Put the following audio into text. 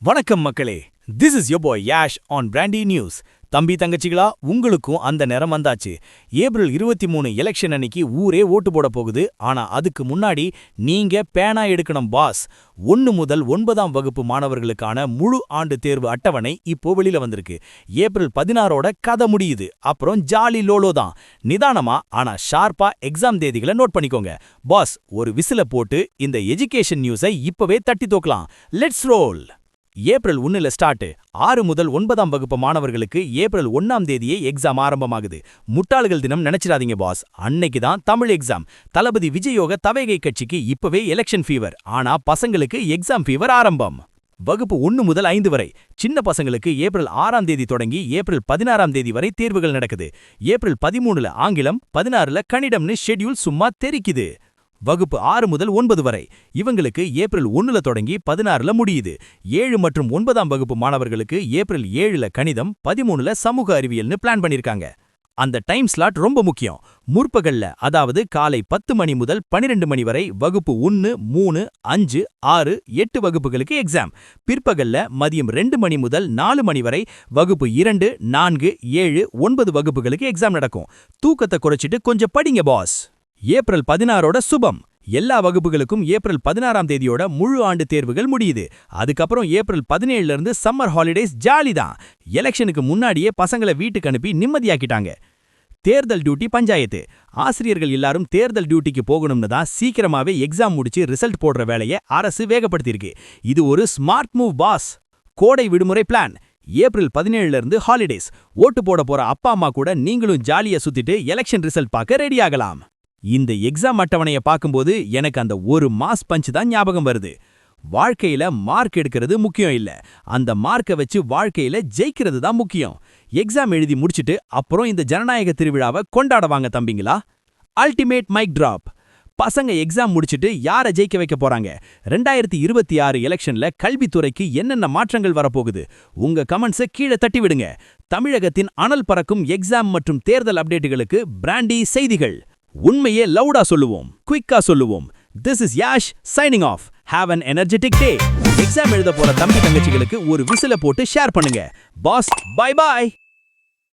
வணக்கம் மக்களே, this is your bye Yash on brandy news. தம்பி தங்கச்சிகளா, உங்களுக்கும் அந்த நேரம் வந்தாச்சு. ஏப்ரல் 23 எலெக்ஷன் அன்னைக்கு ஊரே ஓட்டு போட போகுது. ஆனா அதுக்கு முன்னாடி நீங்க பேனா எடுக்கணும் பாஸ். 1 முதல் 9ஆம் வகுப்பு மாணவர்களுக்கான முழு ஆண்டு தேர்வு அட்டவணை இப்போ வெளியில வந்திருக்கு. ஏப்ரல் 16ஓட கதை முடியுது. அப்புறம் ஜாலி லோலோ தான். நிதானமா ஆனா ஷார்ப்பா எக்ஸாம் தேதிகளை நோட் பண்ணிக்கோங்க. பாஸ், ஒரு விசில போட்டு இந்த எஜுகேஷன் நியூஸை இப்பவே தட்டி தூக்கலாம். Let's roll. ஏப்ரல் 1ல ஸ்டார்ட். 6 முதல் 9ஆம் வகுப்பு மாணவர்களுக்கு ஏப்ரல் 1ஆம் தேதியே எக்ஸாம் ஆரம்பமாகுது. முட்டாள்கள் தினம் நினைச்சிடாதீங்க பாஸ். அன்னைக்கு தான் தமிழ் எக்ஸாம். தளபதி விஜயோக தவேகை கட்சிக்கு இப்பவே எலெக்ஷன் ஃபீவர். ஆனா பசங்களுக்கு எக்ஸாம் ஃபீவர் ஆரம்பம். வகுப்பு 1 முதல் 5 வரை. சின்ன பசங்களுக்கு ஏப்ரல் 6ஆம் தேதி தொடங்கி ஏப்ரல் 16ஆம் தேதி வரை தேர்வுகள் நடக்குது. ஏப்ரல் 13ல ஆங்கிலம், 16ல கணிதம்னு ஷெட்யூல் சும்மா தெரிக்குது. வகுப்பு 6 முதல் 9 வரை. இவங்களுக்கு ஏப்ரல் 1ல தொடங்கி 16ல முடியுது. 7 மற்றும் 9ஆம் வகுப்பு மாணவர்களுக்கு ஏப்ரல் 7ல கணிதம், 13ல சமூக அறிவியல்னு பிளான் பண்ணிருக்காங்க. அந்த டைம் ஸ்லாட் ரொம்ப முக்கியம். முற்பகல்ல, அதாவது காலை 10 மணி முதல் 12 மணி வரை வகுப்பு 1, 3, 5, 6, 8 வகுப்புகளுக்கு எக்ஸாம். பிற்பகல்ல மதியம் 2 மணி முதல் 4 மணி வரை வகுப்பு 2, 4, 7, 9 வகுப்புகளுக்கு எக்ஸாம் நடக்கும். தூக்கத்தை குறைச்சிட்டு கொஞ்சம் படிங்க பாஸ். ஏப்ரல் 16ஓட சுபம். எல்லா வகுப்புகளுக்கும் ஏப்ரல் 16ஆம் தேதியோட முழு ஆண்டு தேர்வுகள் முடியுது. அதுக்கப்புறம் ஏப்ரல் 17ல இருந்து சம்மர் ஹாலிடேஸ் ஜாலி தான். எலெக்ஷனுக்கு முன்னாடியே பசங்களை வீட்டுக்கு அனுப்பி நிம்மதியாக்கிட்டாங்க. தேர்தல் டியூட்டி பஞ்சாயத்து. ஆசிரியர்கள் எல்லாரும் தேர்தல் டியூட்டிக்கு போகணும்னு தான் சீக்கிரமாவே எக்ஸாம் முடிச்சு ரிசல்ட் போடுற வேலையை அரசு வேகப்படுத்தியிருக்கு. இது ஒரு ஸ்மார்ட் மூவ் பாஸ். கோடை விடுமுறை பிளான். ஏப்ரல் 17ல இருந்து ஹாலிடேஸ். ஓட்டு போட போற அப்பா அம்மா கூட நீங்களும் ஜாலியா சுத்திட்டு எலெக்ஷன் ரிசல்ட் பார்க்க ரெடி ஆகலாம். இந்த எக்ஸாம் அட்டவணையை பார்க்கும்போது எனக்கு அந்த ஒரு மாஸ் பஞ்ச் தான் ஞாபகம் வருது. வாழ்க்கையில மார்க் எடுக்கிறது முக்கியம் இல்ல, அந்த மார்க்கை வச்சு வாழ்க்கையில ஜெயிக்கிறது தான் முக்கியம். எக்ஸாம் எழுதி முடிச்சிட்டு அப்புறம் இந்த ஜனநாயக திருவிழாவை கொண்டாடுவாங்க தம்பிங்களா. Ultimate mic drop. பசங்க எக்ஸாம் முடிச்சிட்டு யார ஜெயிக்க வைக்க போறாங்க? 2026 எலெக்ஷன்ல கல்வித்துறைக்கு என்னென்ன மாற்றங்கள் வரப்போகுது? உங்க கமெண்ட்ஸை கீழே தட்டி விடுங்க. தமிழகத்தின் அனல் பறக்கும் எக்ஸாம் மற்றும் தேர்தல் அப்டேட்டுகளுக்கு பிராண்டி செய்திகள். உண்மையே லவுடா சொல்லுவோம், குயிக்கா சொல்லுவோம். This is Yash signing off. Have an energetic day. Exam எழுத போற தம்பி தங்கச்சிகளுக்கு ஒரு விசில போட்டு ஷேர் பண்ணுங்க. பாஸ், பை பாய்.